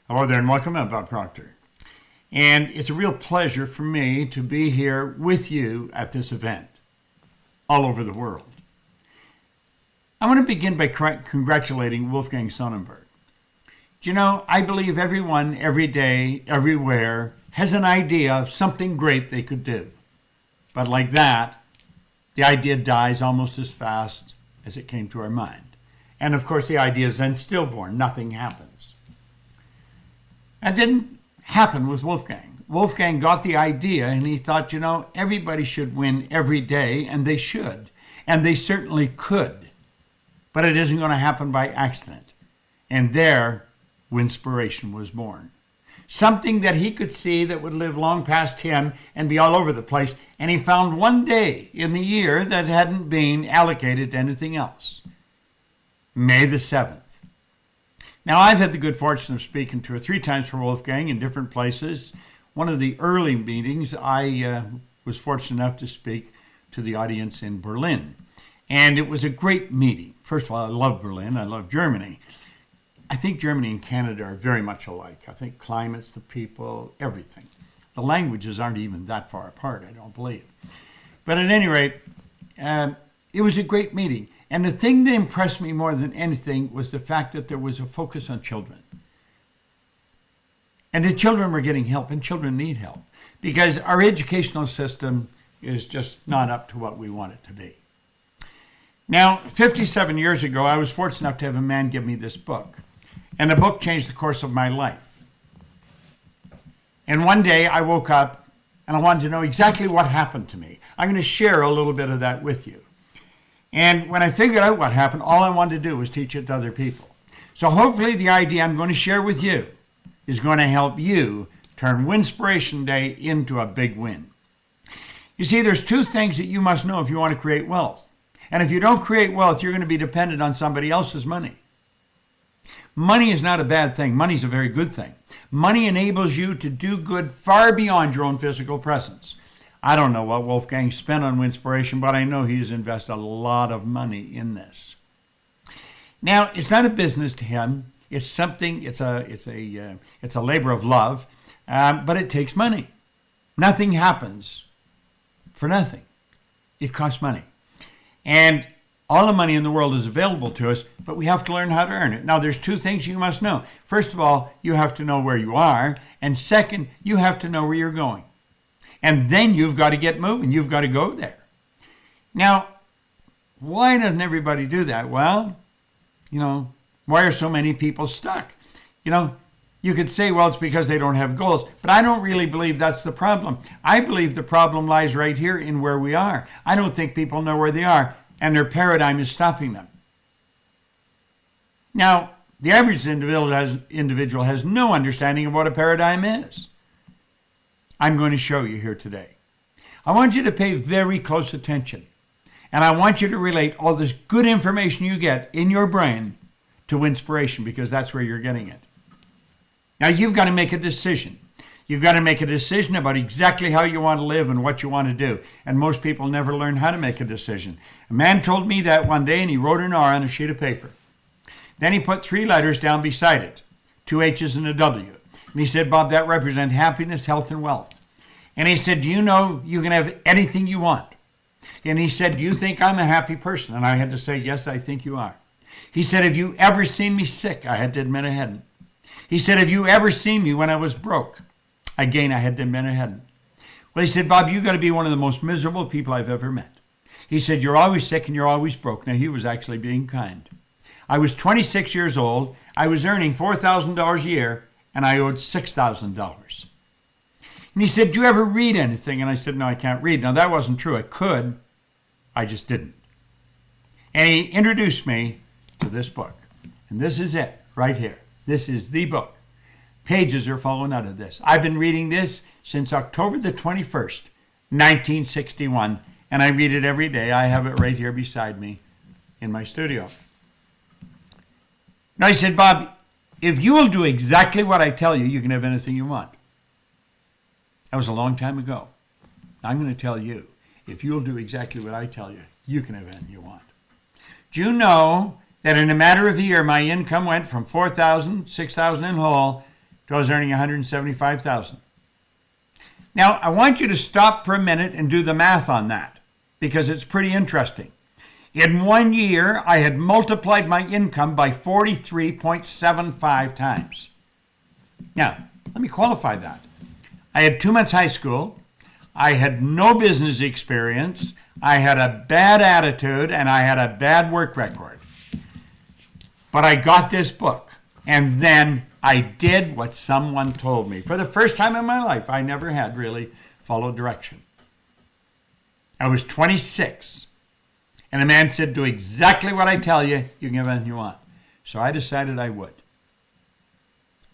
Hello there and welcome. I'm Bob Proctor. And it's a real pleasure for me to be here with you at this event all over the world. I want to begin by congratulating Wolfgang Sonnenberg. Do you know, I believe everyone, every day, everywhere has an idea of something great they could do. But like that, the idea dies almost as fast as it came to our mind. And of course, the idea is then stillborn. Nothing happens. That didn't happen with Wolfgang. Wolfgang got the idea and he thought, everybody should win every day, and they should. And they certainly could. But it isn't going to happen by accident. And there, Winspiration was born. Something that he could see that would live long past him and be all over the place. And he found one day in the year that hadn't been allocated to anything else. May the 7th. Now, I've had the good fortune of speaking 2 or 3 times for Wolfgang in different places. One of the early meetings, I was fortunate enough to speak to the audience in Berlin. And it was a great meeting. First of all, I love Berlin. I love Germany. I think Germany and Canada are very much alike. I think climates, the people, everything. The languages aren't even that far apart, I don't believe. But at any rate, it was a great meeting. And the thing that impressed me more than anything was the fact that there was a focus on children. And the children were getting help, and children need help, because our educational system is just not up to what we want it to be. Now, 57 years ago, I was fortunate enough to have a man give me this book. And the book changed the course of my life. And one day I woke up and I wanted to know exactly what happened to me. I'm going to share a little bit of that with you. And when I figured out what happened, all I wanted to do was teach it to other people. So hopefully the idea I'm going to share with you is going to help you turn Winspiration Day into a big win. You see, there's 2 things that you must know if you want to create wealth. And if you don't create wealth, you're going to be dependent on somebody else's money. Money is not a bad thing. Money is a very good thing. Money enables you to do good far beyond your own physical presence. I don't know what Wolfgang spent on Winspiration, but I know he's invested a lot of money in this. Now, it's not a business to him. It's something. It's a labor of love, but it takes money. Nothing happens for nothing. It costs money, and all the money in the world is available to us, but we have to learn how to earn it. Now, there's 2 things you must know. First of all, you have to know where you are, and second, you have to know where you're going. And then you've got to get moving. You've got to go there. Now, why doesn't everybody do that? Well, why are so many people stuck? You could say, well, it's because they don't have goals. But I don't really believe that's the problem. I believe the problem lies right here in where we are. I don't think people know where they are, and their paradigm is stopping them. Now, the average individual has no understanding of what a paradigm is. I'm going to show you here today. I want you to pay very close attention. And I want you to relate all this good information you get in your brain to Winspiration, because that's where you're getting it. Now, you've got to make a decision. You've got to make a decision about exactly how you want to live and what you want to do. And most people never learn how to make a decision. A man told me that one day, and he wrote an R on a sheet of paper. Then he put 3 letters down beside it, 2 H's and a W. And he said, Bob, that represents happiness, health, and wealth. And he said, do you know you can have anything you want? And he said, do you think I'm a happy person? And I had to say, yes, I think you are. He said, have you ever seen me sick? I had to admit I hadn't. He said, have you ever seen me when I was broke? Again, I had to admit I hadn't. Well, he said, Bob, you got to be one of the most miserable people I've ever met. He said, you're always sick and you're always broke. Now, he was actually being kind. I was 26 years old. I was earning $4,000 a year, and I owed $6,000. And he said, do you ever read anything? And I said, no, I can't read. Now, that wasn't true. I could. I just didn't. And he introduced me to this book. And this is it right here. This is the book. Pages are falling out of this. I've been reading this since October the 21st, 1961. And I read it every day. I have it right here beside me in my studio. Now, I said, Bob, if you will do exactly what I tell you, you can have anything you want. That was a long time ago. I'm going to tell you, if you'll do exactly what I tell you, you can have anything you want. Do you know that in a matter of a year, my income went from $4,000, $6,000 in whole, till I was earning $175,000. Now, I want you to stop for a minute and do the math on that, because it's pretty interesting. In 1 year, I had multiplied my income by 43.75 times. Now, let me qualify that. I had 2 months high school. I had no business experience. I had a bad attitude, and I had a bad work record. But I got this book, and then I did what someone told me. For the first time in my life, I never had really followed direction. I was 26, and a man said, do exactly what I tell you, you can have anything you want. So I decided I would.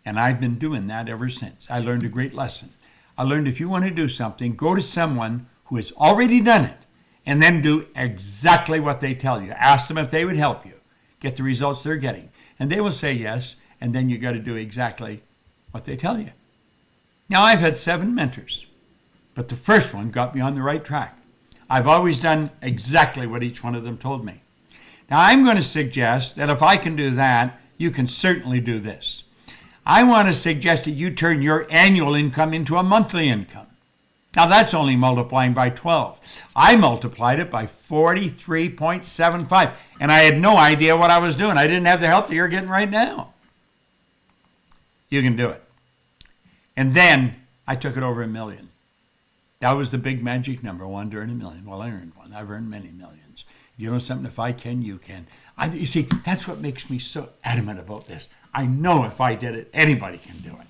And I've been doing that ever since. I learned a great lesson. I learned if you want to do something, go to someone who has already done it, and then do exactly what they tell you. Ask them if they would help you get the results they're getting. And they will say yes, and then you got to do exactly what they tell you. Now, I've had 7 mentors, but the first one got me on the right track. I've always done exactly what each one of them told me. Now, I'm going to suggest that if I can do that, you can certainly do this. I want to suggest that you turn your annual income into a monthly income. Now, that's only multiplying by 12. I multiplied it by 43.75, and I had no idea what I was doing. I didn't have the help that you're getting right now. You can do it. And then I took it over $1 million. That was the big magic number, 1 to earn $1 million. Well, I earned 1. I've earned many millions. You know something? If I can, you can. You see, that's what makes me so adamant about this. I know if I did it, anybody can do it.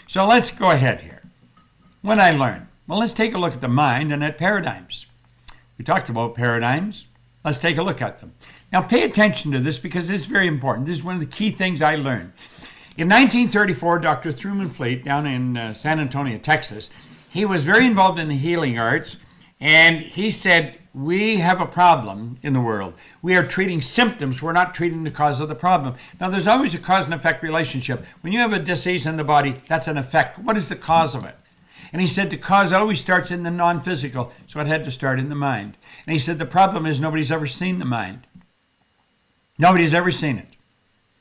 So let's go ahead here. What I learned? Well, let's take a look at the mind and at paradigms. We talked about paradigms. Let's take a look at them. Now, pay attention to this because it's very important. This is one of the key things I learned. In 1934, Dr. Truman Fleet, down in San Antonio, Texas, he was very involved in the healing arts, and he said, we have a problem in the world. We are treating symptoms. We're not treating the cause of the problem. Now, there's always a cause and effect relationship. When you have a disease in the body, that's an effect. What is the cause of it? And he said the cause always starts in the non-physical, so it had to start in the mind. And he said the problem is nobody's ever seen the mind. Nobody's ever seen it.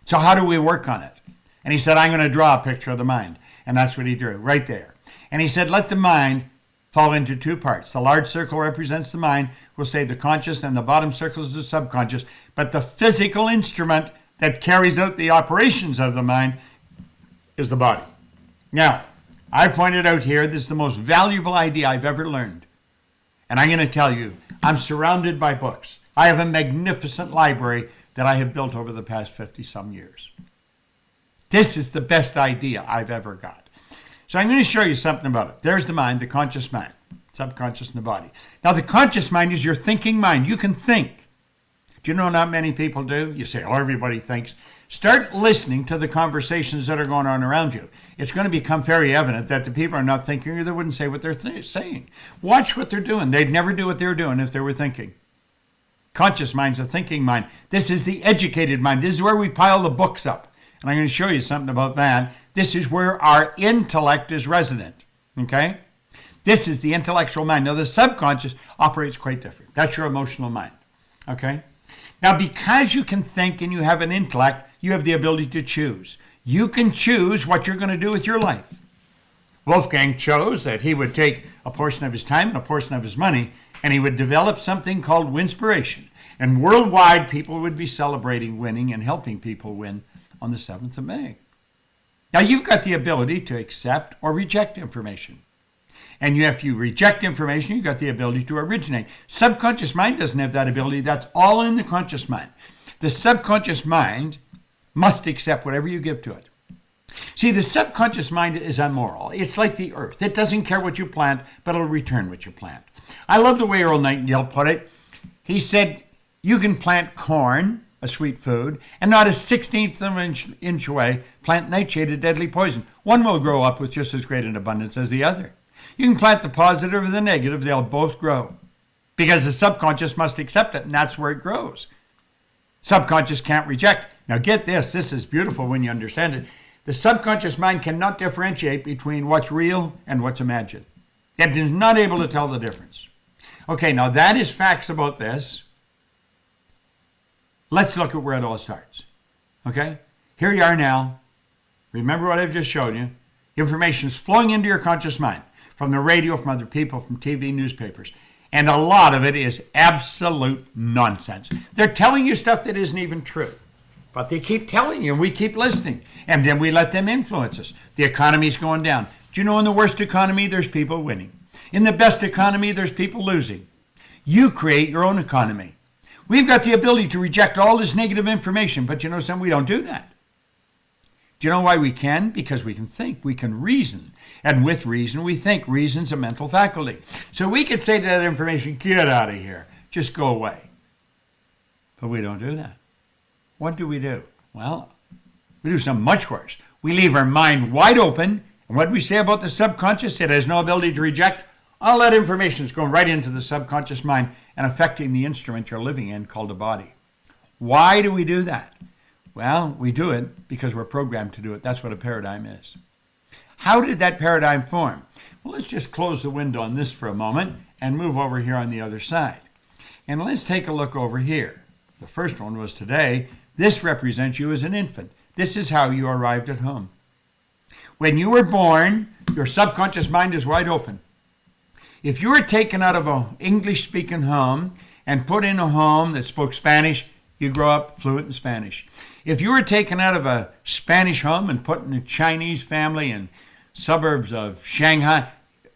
So how do we work on it? And he said, I'm going to draw a picture of the mind. And that's what he drew, right there. And he said, let the mind fall into 2 parts. The large circle represents the mind. We'll say the conscious, and the bottom circle is the subconscious. But the physical instrument that carries out the operations of the mind is the body. Now, I pointed out here, this is the most valuable idea I've ever learned. And I'm going to tell you, I'm surrounded by books. I have a magnificent library that I have built over the past 50-some years. This is the best idea I've ever got. So I'm going to show you something about it. There's the mind, the conscious mind, subconscious in the body. Now, the conscious mind is your thinking mind. You can think. Do you know not many people do? You say, oh, everybody thinks. Start listening to the conversations that are going on around you. It's going to become very evident that the people are not thinking, or they wouldn't say what they're saying. Watch what they're doing. They'd never do what they were doing if they were thinking. Conscious mind's a thinking mind. This is the educated mind. This is where we pile the books up. And I'm going to show you something about that. This is where our intellect is resident. Okay? This is the intellectual mind. Now, the subconscious operates quite different. That's your emotional mind. Okay? Now, because you can think and you have an intellect, you have the ability to choose. You can choose what you're going to do with your life. Wolfgang chose that he would take a portion of his time and a portion of his money, and he would develop something called Winspiration. And worldwide, people would be celebrating winning and helping people win on the 7th of May. Now, you've got the ability to accept or reject information. And if you reject information, you've got the ability to originate. Subconscious mind doesn't have that ability. That's all in the conscious mind. The subconscious mind must accept whatever you give to it. See, the subconscious mind is immoral. It's like the earth. It doesn't care what you plant, but it'll return what you plant. I love the way Earl Nightingale put it. He said, you can plant corn, a sweet food, and not a 16th of an inch away plant nightshade, a deadly poison. One will grow up with just as great an abundance as the other. You can plant the positive or the negative, they'll both grow. Because the subconscious must accept it, and that's where it grows. Subconscious can't reject. Now get this is beautiful when you understand it. The subconscious mind cannot differentiate between what's real and what's imagined. It is not able to tell the difference. Okay, now that is facts about this. Let's look at where it all starts. Okay? Here you are now. Remember what I've just shown you? Information is flowing into your conscious mind from the radio, from other people, from TV, newspapers. And a lot of it is absolute nonsense. They're telling you stuff that isn't even true. But they keep telling you, and we keep listening. And then we let them influence us. The economy's going down. Do you know in the worst economy, there's people winning? In the best economy, there's people losing. You create your own economy. We've got the ability to reject all this negative information, but you know something? We don't do that. Do you know why we can? Because we can think, we can reason. And with reason, we think. Reason's a mental faculty. So we could say to that information, get out of here, just go away. But we don't do that. What do? Well, we do something much worse. We leave our mind wide open, and what we say about the subconscious, it has no ability to reject. All that information is going right into the subconscious mind and affecting the instrument you're living in called the body. Why do we do that? Well, we do it because we're programmed to do it. That's what a paradigm is. How did that paradigm form? Well, let's just close the window on this for a moment and move over here on the other side. And let's take a look over here. The first one was today. This represents you as an infant. This is how you arrived at home. When you were born, your subconscious mind is wide open. If you were taken out of an English-speaking home and put in a home that spoke Spanish, you grow up fluent in Spanish. If you were taken out of a Spanish home and put in a Chinese family in suburbs of Shanghai,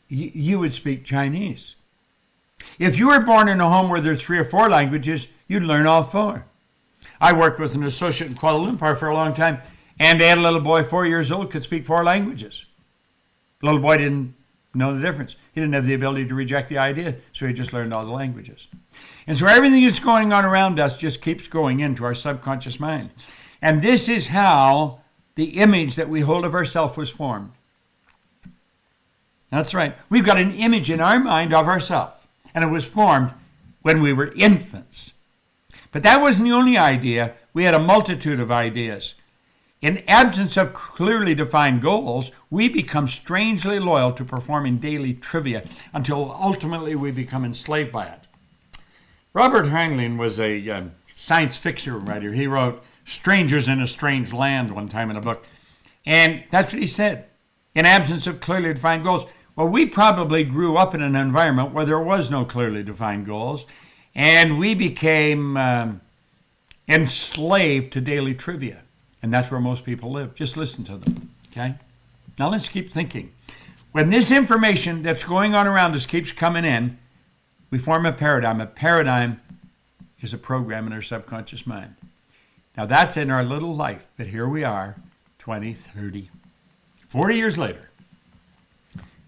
you would speak Chinese. If you were born in a home where there are 3 or 4 languages, you'd learn all 4. I worked with an associate in Kuala Lumpur for a long time, and they had a little boy, 4 years old, could speak 4 languages. The little boy didn't know the difference. He didn't have the ability to reject the idea, so he just learned all the languages. And so everything that's going on around us just keeps going into our subconscious mind. And this is how the image that we hold of ourselves was formed. That's right. We've got an image in our mind of ourselves, and it was formed when we were infants. But that wasn't the only idea. We had a multitude of ideas. In absence of clearly defined goals, we become strangely loyal to performing daily trivia until ultimately we become enslaved by it. Robert Heinlein was a science fiction writer. He wrote Strangers in a Strange Land one time in a book. And that's what he said. In absence of clearly defined goals. Well, we probably grew up in an environment where there was no clearly defined goals. And we became enslaved to daily trivia. And that's where most people live. Just listen to them, okay? Now let's keep thinking. When this information that's going on around us keeps coming in, we form a paradigm. A paradigm is a program in our subconscious mind. Now that's in our little life, but here we are, 20, 30, 40 years later.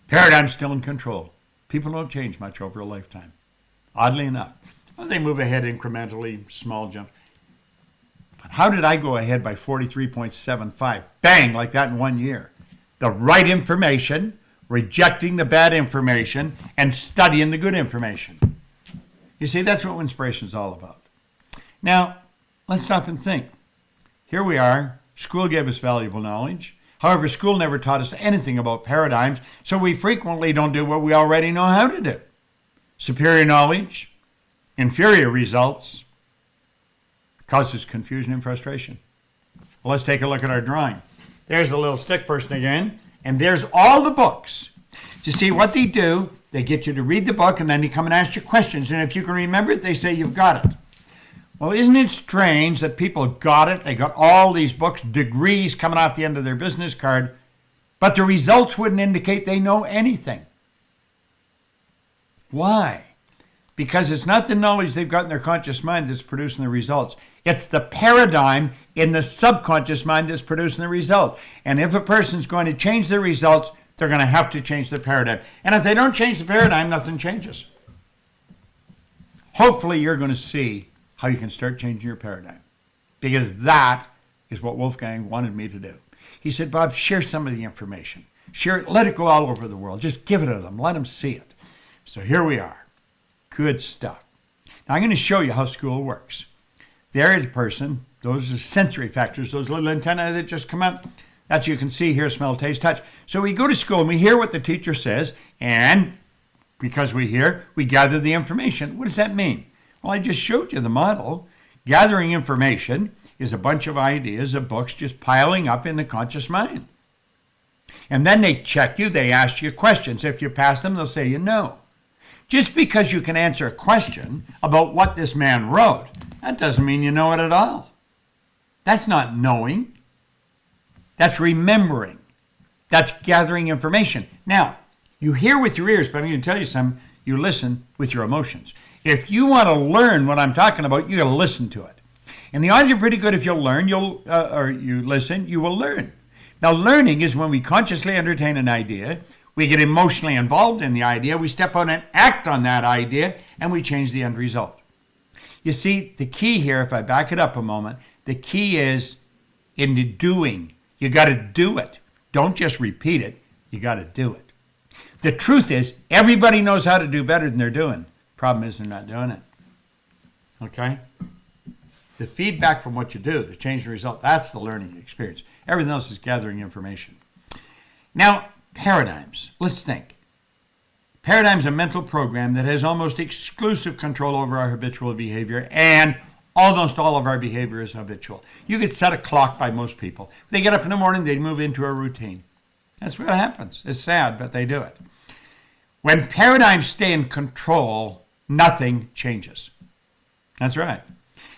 Paradigm's still in control. People don't change much over a lifetime. Oddly enough. Well, they move ahead incrementally, small jumps. But how did I go ahead by 43.75? Bang, like that in 1 year. The right information, rejecting the bad information, and studying the good information. You see, that's what Winspiration is all about. Now, let's stop and think. Here we are. School gave us valuable knowledge. However, school never taught us anything about paradigms, so we frequently don't do what we already know how to do. Superior knowledge, inferior results, causes confusion and frustration. Well, let's take a look at our drawing. There's the little stick person again, and there's all the books. You see what they do, they get you to read the book, and then they come and ask you questions, and if you can remember it, they say you've got it. Well, isn't it strange that people got it? They got all these books, degrees coming off the end of their business card, but the results wouldn't indicate they know anything. Why? Because it's not the knowledge they've got in their conscious mind that's producing the results. It's the paradigm in the subconscious mind that's producing the result. And if a person's going to change the results, they're going to have to change the paradigm. And if they don't change the paradigm, nothing changes. Hopefully you're going to see how you can start changing your paradigm. Because that is what Wolfgang wanted me to do. He said, Bob, share some of the information. Share it, let it go all over the world. Just give it to them, let them see it. So here we are. Good stuff. Now I'm going to show you how school works. There is a person, those are sensory factors, those little antennae that just come up. That's you can see, hear, smell, taste, touch. So we go to school and we hear what the teacher says, and because we hear, we gather the information. What does that mean? Well, I just showed you the model. Gathering information is a bunch of ideas of books just piling up in the conscious mind. And then they check you, they ask you questions. If you pass them, they'll say you know. Just because you can answer a question about what this man wrote, that doesn't mean you know it at all. That's not knowing. That's remembering. That's gathering information. Now, you hear with your ears, but I'm going to tell you something. You listen with your emotions. If you want to learn what I'm talking about, you got to listen to it. And the odds are pretty good if you'll learn, or you listen, you will learn. Now, learning is when we consciously entertain an idea, we get emotionally involved in the idea, we step out and act on that idea, and we change the end result. You see, the key here, if I back it up a moment, the key is in the doing. You got to do it. Don't just repeat it. You got to do it. The truth is, everybody knows how to do better than they're doing. Problem is, they're not doing it. Okay? The feedback from what you do, the change in result, that's the learning experience. Everything else is gathering information. Now, paradigms. Let's think. Paradigm's a mental program that has almost exclusive control over our habitual behavior, and almost all of our behavior is habitual. You could set a clock by most people. If they get up in the morning, they move into a routine. That's what happens. It's sad, but they do it. When paradigms stay in control, nothing changes. That's right.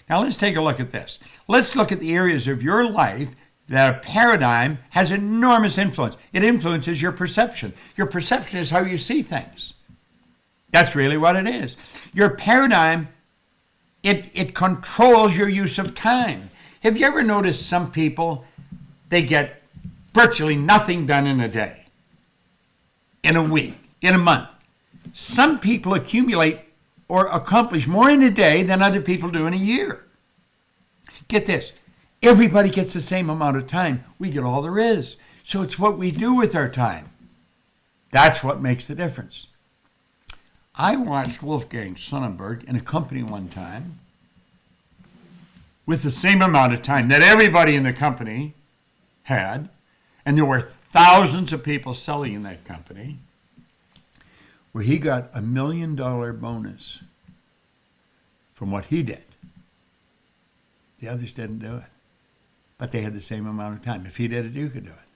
Now let's take a look at this. Let's look at the areas of your life that a paradigm has enormous influence. It influences your perception. Your perception is how you see things. That's really what it is. Your paradigm, it controls your use of time. Have you ever noticed some people, they get virtually nothing done in a day, in a week, in a month? Some people accumulate or accomplish more in a day than other people do in a year. Get this. Everybody gets the same amount of time. We get all there is. So it's what we do with our time. That's what makes the difference. I watched Wolfgang Sonnenberg in a company one time with the same amount of time that everybody in the company had, and there were thousands of people selling in that company, where he got $1 million bonus from what he did. The others didn't do it. But they had the same amount of time. If he did it, you could do it.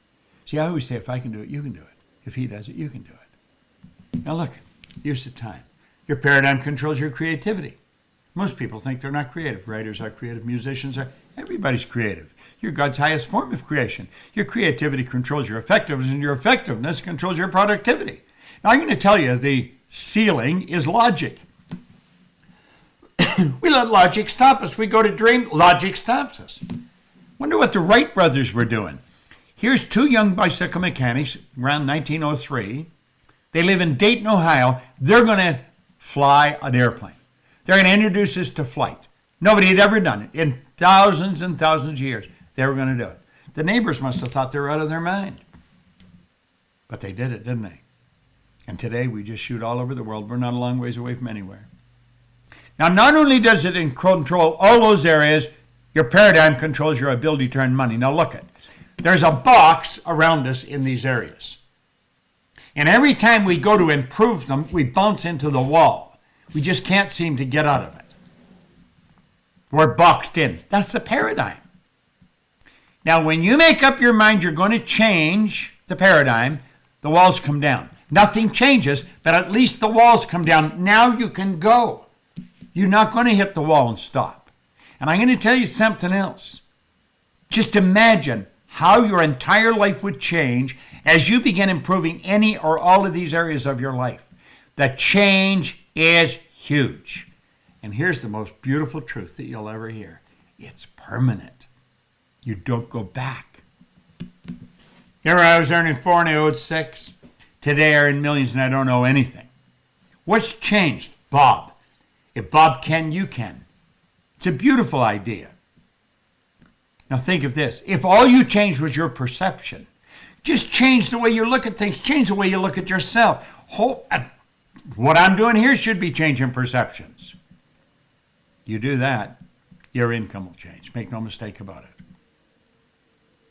See, I always say, if I can do it, you can do it. If he does it, you can do it. Now look, use of time. Your paradigm controls your creativity. Most people think they're not creative. Writers are creative, musicians are. Everybody's creative. You're God's highest form of creation. Your creativity controls your effectiveness, and your effectiveness controls your productivity. Now I'm going to tell you, the ceiling is logic. We let logic stop us. We go to dream, logic stops us. Wonder what the Wright brothers were doing. Here's two young bicycle mechanics around 1903. They live in Dayton, Ohio. They're going to fly an airplane. They're going to introduce us to flight. Nobody had ever done it in thousands and thousands of years. They were going to do it. The neighbors must have thought they were out of their mind. But they did it, didn't they? And today we just shoot all over the world. We're not a long ways away from anywhere. Now, not only does it control all those areas, your paradigm controls your ability to earn money. Now look there's a box around us in these areas. And every time we go to improve them, we bounce into the wall. We just can't seem to get out of it. We're boxed in. That's the paradigm. Now, when you make up your mind you're going to change the paradigm, the walls come down. Nothing changes, but at least the walls come down. Now you can go. You're not going to hit the wall and stop. And I'm going to tell you something else. Just imagine how your entire life would change as you begin improving any or all of these areas of your life. The change is huge. And here's the most beautiful truth that you'll ever hear. It's permanent. You don't go back. Here I was earning 4 and I owed 6. Today I earn millions and I don't owe anything. What's changed? Bob. If Bob can, you can. It's a beautiful idea. Now think of this. If all you changed was your perception, just change the way you look at things, change the way you look at yourself. What I'm doing here should be changing perceptions. You do that, your income will change. Make no mistake about it.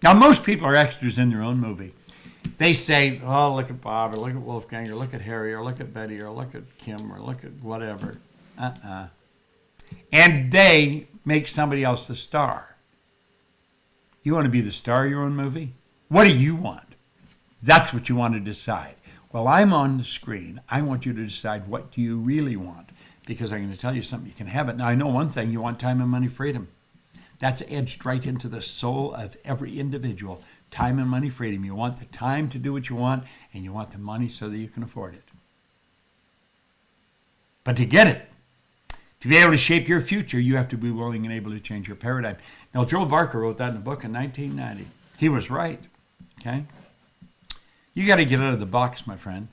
Now most people are extras in their own movie. They say, oh, look at Bob, or look at Wolfgang, or look at Harry, or look at Betty, or look at Kim, or look at whatever. And they make somebody else the star. You want to be the star of your own movie? What do you want? That's what you want to decide. Well, I'm on the screen. I want you to decide, what do you really want? Because I'm going to tell you something. You can have it. Now, I know one thing. You want time and money freedom. That's edged right into the soul of every individual. Time and money freedom. You want the time to do what you want, and you want the money so that you can afford it. But to get it, to be able to shape your future, you have to be willing and able to change your paradigm. Now, Joel Barker wrote that in a book in 1990. He was right. Okay? You got to get out of the box, my friend.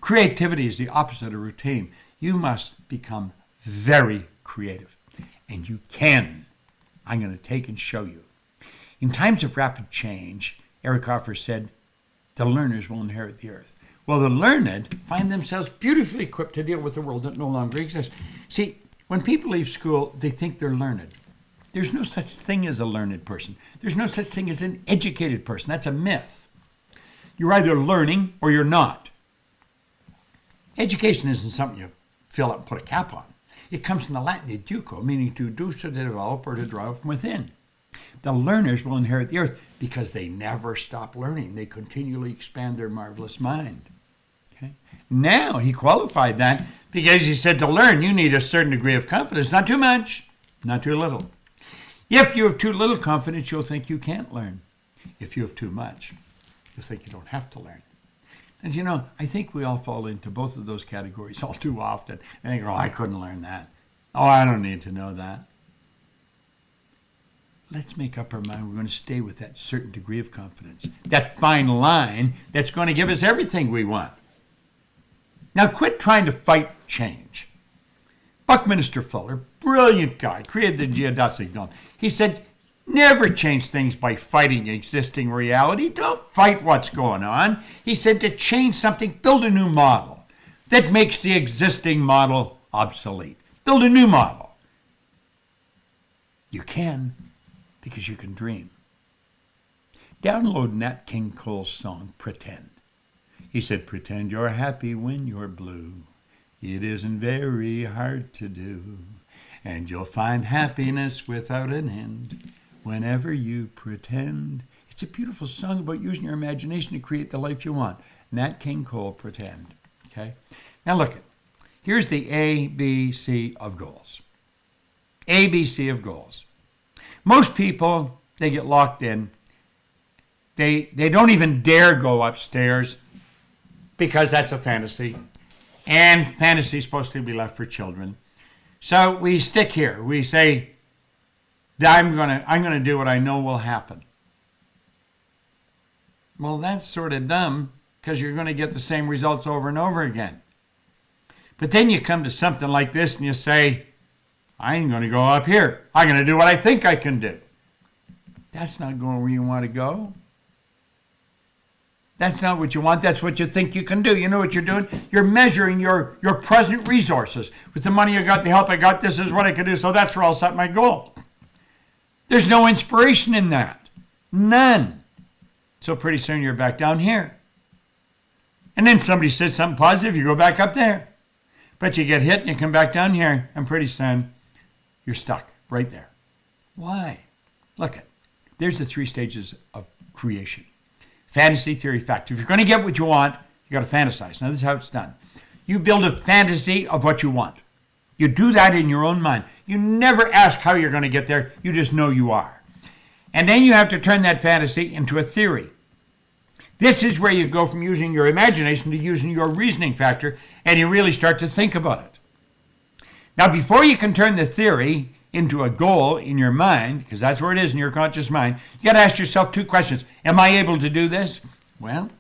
Creativity is the opposite of routine. You must become very creative. And you can. I'm going to take and show you. In times of rapid change, Eric Hoffer said, the learners will inherit the earth. Well, the learned find themselves beautifully equipped to deal with the world that no longer exists. See, when people leave school, they think they're learned. There's no such thing as a learned person. There's no such thing as an educated person. That's a myth. You're either learning or you're not. Education isn't something you fill up and put a cap on. It comes from the Latin educo, meaning to induce, to develop, or to draw from within. The learners will inherit the earth because they never stop learning. They continually expand their marvelous mind. Okay? Now, he qualified that because he said to learn, you need a certain degree of confidence. Not too much, not too little. If you have too little confidence, you'll think you can't learn. If you have too much, you'll think you don't have to learn. And you know, I think we all fall into both of those categories all too often. I think, oh, I couldn't learn that. Oh, I don't need to know that. Let's make up our mind. We're going to stay with that certain degree of confidence, that fine line that's going to give us everything we want. Now, quit trying to fight change. Buckminster Fuller, brilliant guy, created the geodesic dome. He said, never change things by fighting existing reality. Don't fight what's going on. He said to change something, build a new model that makes the existing model obsolete. Build a new model. You can, because you can dream. Download Nat King Cole's song, Pretend. He said, pretend you're happy when you're blue. It isn't very hard to do. And you'll find happiness without an end whenever you pretend. It's a beautiful song about using your imagination to create the life you want. Nat King Cole, Pretend. Okay? Now look, here's the ABC of goals. ABC of goals. Most people, they get locked in. They don't even dare go upstairs because that's a fantasy. And fantasy is supposed to be left for children. So we stick here. We say, I'm gonna do what I know will happen. Well, that's sort of dumb because you're going to get the same results over and over again. But then you come to something like this and you say, I ain't going to go up here. I'm going to do what I think I can do. That's not going where you want to go. That's not what you want. That's what you think you can do. You know what you're doing? You're measuring your present resources. With the money I got, the help I got, this is what I can do. So that's where I'll set my goal. There's no inspiration in that. None. So pretty soon you're back down here. And then somebody says something positive, you go back up there. But you get hit and you come back down here. And pretty soon you're stuck right there. Why? Look at, there's the 3 stages of creation. Fantasy, theory, fact. If you're going to get what you want, you got to fantasize. Now, this is how it's done. You build a fantasy of what you want. You do that in your own mind. You never ask how you're going to get there. You just know you are. And then you have to turn that fantasy into a theory. This is where you go from using your imagination to using your reasoning factor, and you really start to think about it. Now, before you can turn the theory into a goal in your mind, because that's where it is in your conscious mind, you got to ask yourself 2 questions. Am I able to do this? Well,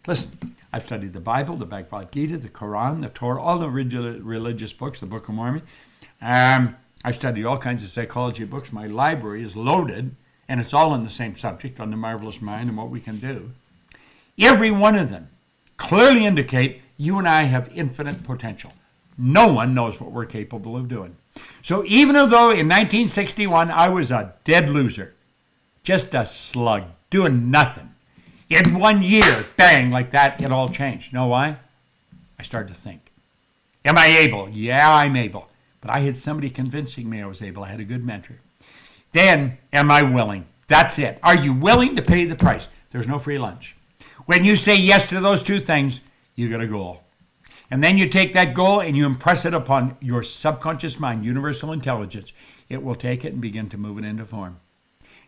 listen, I've studied the Bible, the Bhagavad Gita, the Quran, the Torah, all the religious books, the Book of Mormon. I've studied all kinds of psychology books. My library is loaded, and it's all on the same subject, on the marvelous mind and what we can do. Every one of them clearly indicate you and I have infinite potential. No one knows what we're capable of doing. So even though in 1961 I was a dead loser, just a slug, doing nothing, in 1 year, bang, like that, it all changed. Know why? I started to think. Am I able? Yeah, I'm able. But I had somebody convincing me I was able. I had a good mentor. Then, am I willing? That's it. Are you willing to pay the price? There's no free lunch. When you say yes to those two things, you got a goal. And then you take that goal and you impress it upon your subconscious mind, universal intelligence. It will take it and begin to move it into form.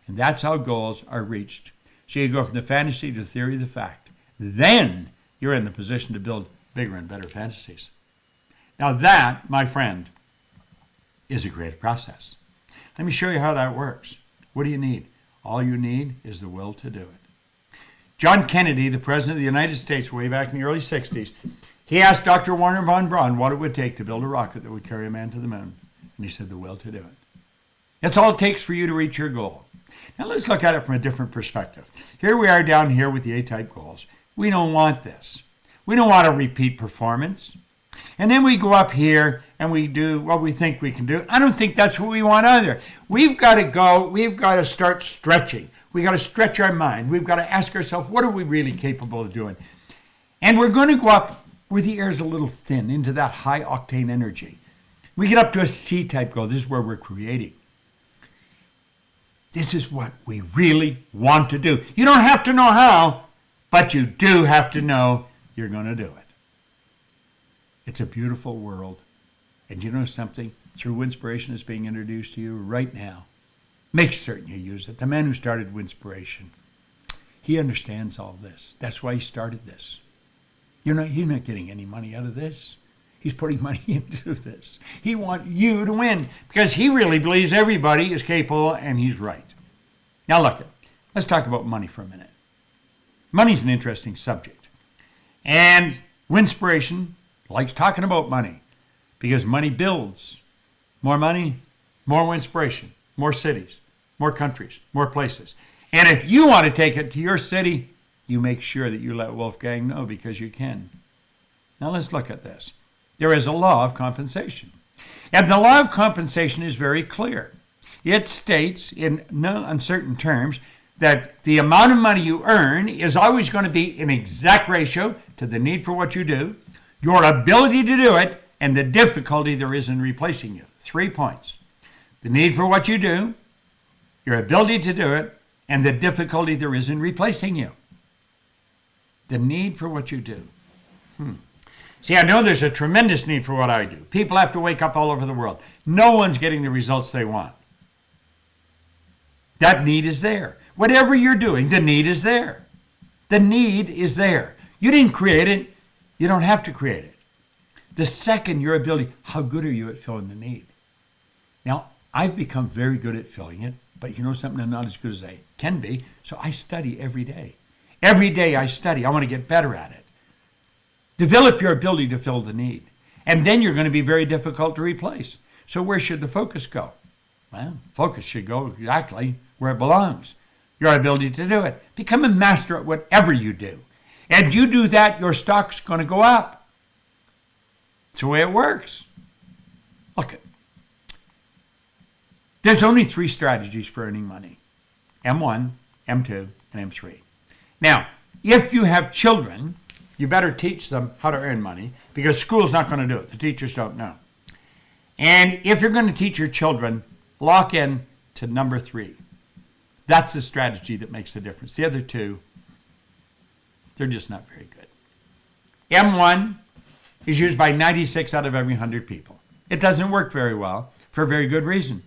And that's how goals are reached. So you go from the fantasy to the theory of the fact. Then you're in the position to build bigger and better fantasies. Now that, my friend, is a creative process. Let me show you how that works. What do you need? All you need is the will to do it. John Kennedy, the President of the United States, way back in the early 60s, he asked Dr. Wernher von Braun what it would take to build a rocket that would carry a man to the moon. And he said, the will to do it. That's all it takes for you to reach your goal. Now let's look at it from a different perspective. Here we are down here with the A-type goals. We don't want this. We don't want a repeat performance. And then we go up here and we do what we think we can do. I don't think that's what we want either. We've got to start stretching. We've got to stretch our mind. We've got to ask ourselves, what are we really capable of doing? And we're going to go up where the air is a little thin, into that high octane energy. We get up to a C-type goal. This is where we're creating. This is what we really want to do. You don't have to know how, but you do have to know you're going to do it. It's a beautiful world. And you know something? Through Winspiration is being introduced to you right now. Make certain you use it. The man who started Winspiration, he understands all this. That's why he started this. You're not getting any money out of this. He's putting money into this. He wants you to win because he really believes everybody is capable, and he's right. Now look, let's talk about money for a minute. Money's an interesting subject. And Winspiration likes talking about money because money builds. More money, more Winspiration, more cities, more countries, more places. And if you want to take it to your city, you make sure that you let Wolfgang know because you can. Now let's look at this. There is a law of compensation. And the law of compensation is very clear. It states in no uncertain terms that the amount of money you earn is always going to be in exact ratio to the need for what you do, your ability to do it, and the difficulty there is in replacing you. 3 points. The need for what you do, your ability to do it, and the difficulty there is in replacing you. The need for what you do. See, I know there's a tremendous need for what I do. People have to wake up all over the world. No one's getting the results they want. That need is there. Whatever you're doing, the need is there. The need is there. You didn't create it. You don't have to create it. The second, your ability, how good are you at filling the need? Now, I've become very good at filling it, but you know something, I'm not as good as I can be, so I study every day. Every day I study. I want to get better at it. Develop your ability to fill the need. And then you're going to be very difficult to replace. So where should the focus go? Well, focus should go exactly where it belongs. Your ability to do it. Become a master at whatever you do. And you do that, your stock's going to go up. It's the way it works. Look, there's only 3 strategies for earning money. M1, M2, and M3. Now, if you have children, you better teach them how to earn money because school's not going to do it. The teachers don't know. And if you're going to teach your children, lock in to number 3. That's the strategy that makes the difference. The other 2, they're just not very good. M1 is used by 96 out of every 100 people. It doesn't work very well for a very good reason.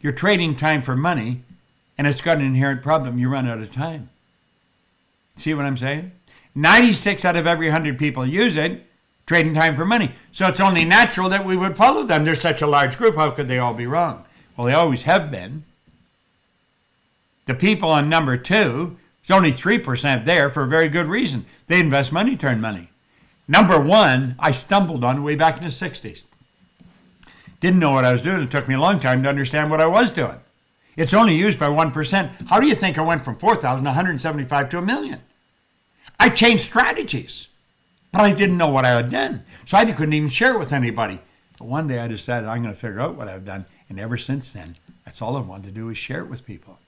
You're trading time for money, and it's got an inherent problem. You run out of time. See what I'm saying? 96 out of every 100 people use it, trading time for money. So it's only natural that we would follow them. They're such a large group. How could they all be wrong? Well, they always have been. The people on number 2, there's only 3% there for a very good reason. They invest money, turn money. Number 1, I stumbled on way back in the 60s. Didn't know what I was doing. It took me a long time to understand what I was doing. It's only used by 1%. How do you think I went from 4,175 to 1 million? I changed strategies, but I didn't know what I had done. So I couldn't even share it with anybody. But one day I decided I'm going to figure out what I've done. And ever since then, that's all I've wanted to do is share it with people.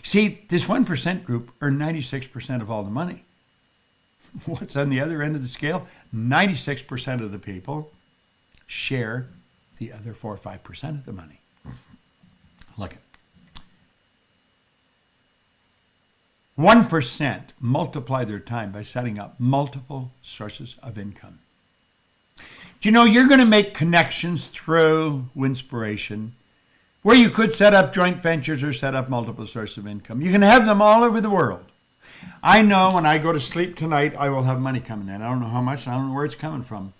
See, this 1% group earned 96% of all the money. What's on the other end of the scale? 96% of the people share the other 4 or 5% of the money. Look at 1% multiply their time by setting up multiple sources of income. Do you know you're going to make connections through Winspiration where you could set up joint ventures or set up multiple sources of income? You can have them all over the world. I know when I go to sleep tonight, I will have money coming in. I don't know how much, I don't know where it's coming from,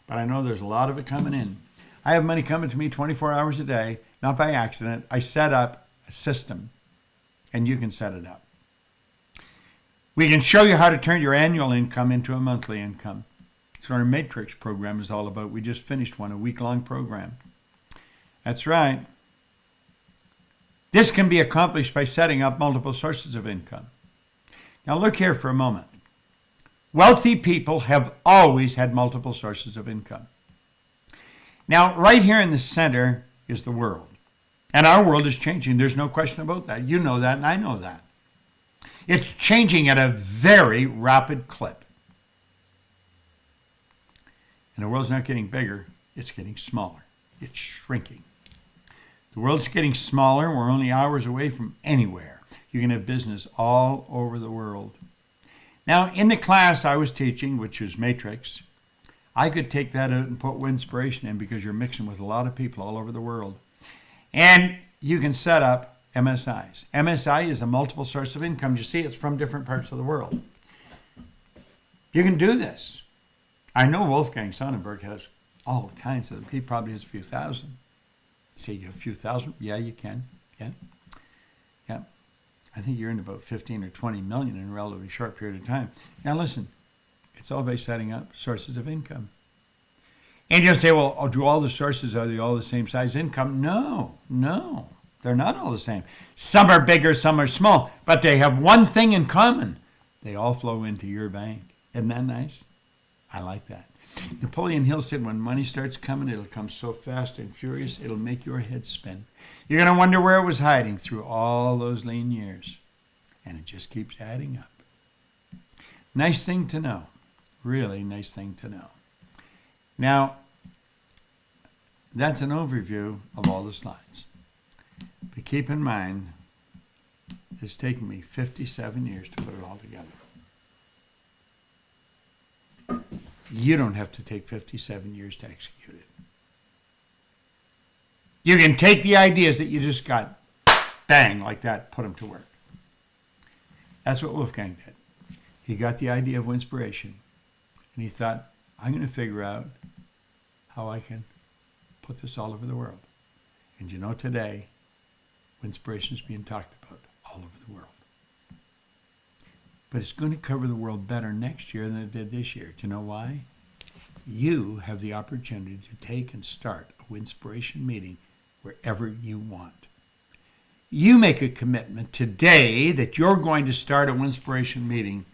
but I know there's a lot of it coming in. I have money coming to me 24 hours a day, not by accident. I set up a system, and you can set it up. We can show you how to turn your annual income into a monthly income. That's what our Matrix program is all about. We just finished one, a week-long program. That's right. This can be accomplished by setting up multiple sources of income. Now look here for a moment. Wealthy people have always had multiple sources of income. Now, right here in the center is the world. And our world is changing. There's no question about that. You know that, and I know that. It's changing at a very rapid clip. And the world's not getting bigger, it's getting smaller. It's shrinking. The world's getting smaller. We're only hours away from anywhere. You can have business all over the world. Now, in the class I was teaching, which was Matrix, I could take that out and put Winspiration in because you're mixing with a lot of people all over the world. And you can set up MSIs. MSI is a multiple source of income. You see, it's from different parts of the world. You can do this. I know Wolfgang Sonnenberg has all kinds of them. He probably has a few thousand. Say you have a few thousand? Yeah, you can. Yeah. Yeah. I think you're in about 15 or 20 million in a relatively short period of time. Now listen, it's all by setting up sources of income. And you'll say, well, do all the sources, are they all the same size income? No, they're not all the same. Some are bigger, some are small, but they have one thing in common. They all flow into your bank. Isn't that nice? I like that. Napoleon Hill said, when money starts coming, it'll come so fast and furious, it'll make your head spin. You're going to wonder where it was hiding through all those lean years. And it just keeps adding up. Nice thing to know. Really nice thing to know. Now, that's an overview of all the slides. But keep in mind, it's taken me 57 years to put it all together. You don't have to take 57 years to execute it. You can take the ideas that you just got, bang, like that, put them to work. That's what Wolfgang did. He got the idea of Winspiration, and he thought, I'm going to figure out how I can put this all over the world. And you know, today, Winspiration is being talked about all over the world. But it's going to cover the world better next year than it did this year. Do you know why? You have the opportunity to take and start a Winspiration meeting wherever you want. You make a commitment today that you're going to start a Winspiration meeting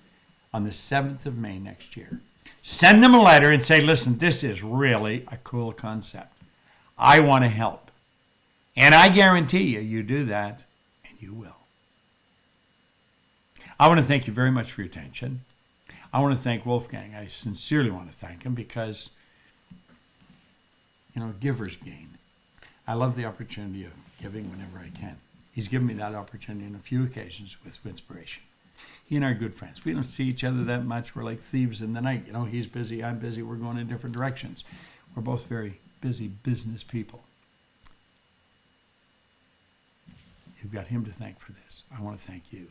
on the 7th of May next year. Send them a letter and say, listen, this is really a cool concept. I want to help. And I guarantee you, you do that, and you will. I want to thank you very much for your attention. I want to thank Wolfgang. I sincerely want to thank him because, you know, givers gain. I love the opportunity of giving whenever I can. He's given me that opportunity on a few occasions with Winspiration. He and I are good friends. We don't see each other that much. We're like thieves in the night. You know, he's busy, I'm busy. We're going in different directions. We're both very busy business people. You've got him to thank for this. I want to thank you.